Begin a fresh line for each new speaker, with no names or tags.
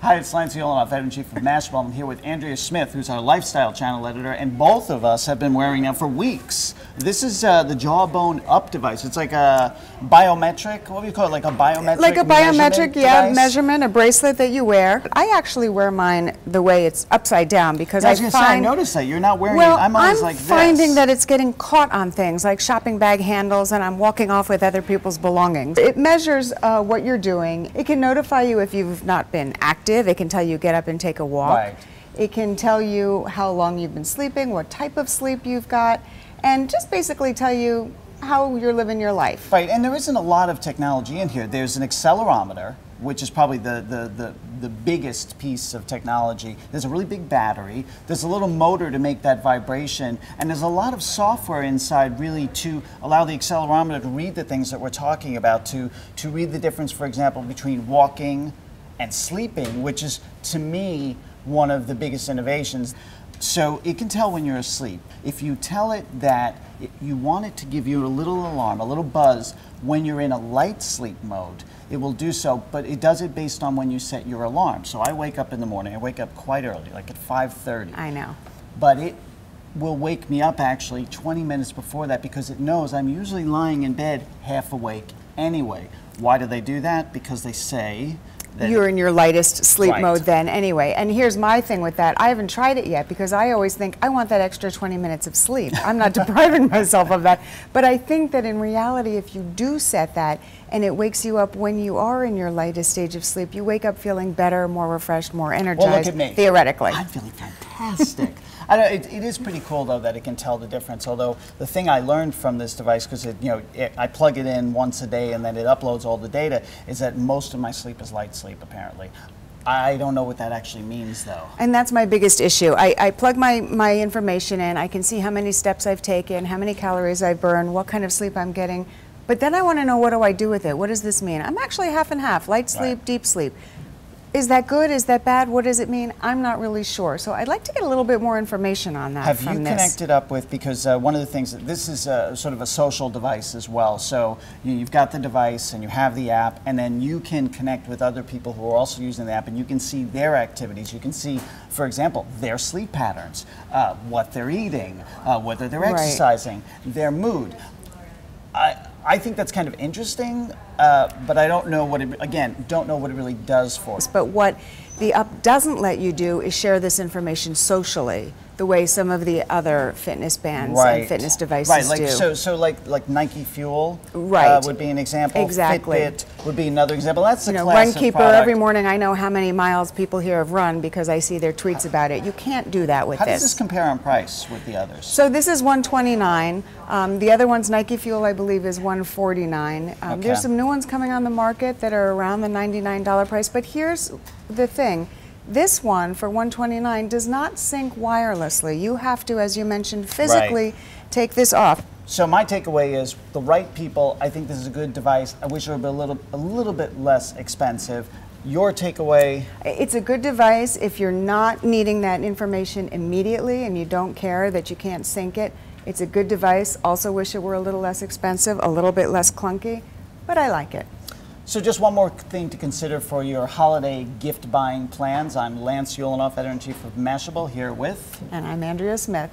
Hi, it's Lance Yolonoff, editor-in-chief of Mashable. I'm here with Andrea Smith, who's our lifestyle channel editor, and both of us have been wearing them for weeks. This is the Jawbone Up device. It's like a biometric, what do you call it, like a biometric
measurement, a bracelet that you wear. I actually wear mine the way it's upside down because
I noticed that. You're not wearing it. I'm always like this.
I'm finding that it's getting caught on things like shopping bag handles, and I'm walking off with other people's belongings. It measures what you're doing. It can notify you if you've not been active. It can tell you get up and take a walk.
Right.
It can tell you how long you've been sleeping, what type of sleep you've got, and just basically tell you how you're living your life.
Right, and there isn't a lot of technology in here. There's an accelerometer, which is probably the biggest piece of technology. There's a really big battery. There's a little motor to make that vibration, and there's a lot of software inside really to allow the accelerometer to read the things that we're talking about, to read the difference, for example, between walking and sleeping, which is, to me, one of the biggest innovations. So it can tell when you're asleep. If you tell it that you want it to give you a little alarm, a little buzz, when you're in a light sleep mode, it will do so, but it does it based on when you set your alarm. So I wake up in the morning, I wake up quite early, like at 5:30.
I know.
But it will wake me up actually 20 minutes before that because it knows I'm usually lying in bed half awake anyway. Why do they do that? Because they say
you're in your lightest sleep
Right.
mode then anyway. And here's my thing with that. I haven't tried it yet because I always think I want that extra 20 minutes of sleep. I'm not depriving myself of that. But I think that in reality, if you do set that and it wakes you up when you are in your lightest stage of sleep, you wake up feeling better, more refreshed, more energized.
Well, look at me.
Theoretically.
I'm feeling fantastic. I know, it is pretty cool though that it can tell the difference. Although the thing I learned from this device, because I plug it in once a day and then it uploads all the data, is that most of my sleep is light sleep apparently. I don't know what that actually means though.
And that's my biggest issue. I plug my information in, I can see how many steps I've taken, how many calories I've burned, what kind of sleep I'm getting, but then I want to know, what do I do with it? What does this mean? I'm actually half and half, light sleep, deep sleep. Is that good? Is that bad? What does it mean? I'm not really sure. So I'd like to get a little bit more information on that.
Have you connected up with, because one of the things, this is sort of a social device as well. So you've got the device and you have the app, and then you can connect with other people who are also using the app, and you can see their activities. You can see, for example, their sleep patterns, what they're eating, whether they're exercising, their mood. I think that's kind of interesting, but I don't know what it, don't know what it really does for us.
But what the app doesn't let you do is share this information socially, the way some of the other fitness bands and fitness devices do.
So like Nike Fuel would be an example.
Exactly.
Fitbit would be another example. That's the class
Run
of
Keeper,
product.
every morning I know how many miles people here have run because I see their tweets about it. You can't do that with this.
How does this compare on price with the others?
So this is $129. The other one's Nike Fuel, I believe, is $149. There's some new ones coming on the market that are around the $99 price, but here's the thing. This one for $129 does not sync wirelessly. You have to, as you mentioned, physically take this off.
So my takeaway is, the right people, I think this is a good device. I wish it would be a little bit less expensive. Your takeaway?
It's a good device if you're not needing that information immediately and you don't care that you can't sync it. It's a good device. Also wish it were a little less expensive, a little bit less clunky, but I like it.
So just one more thing to consider for your holiday gift buying plans. I'm Lance Yolonoff, editor-in-chief of Mashable, here with...
And I'm Andrea Smith.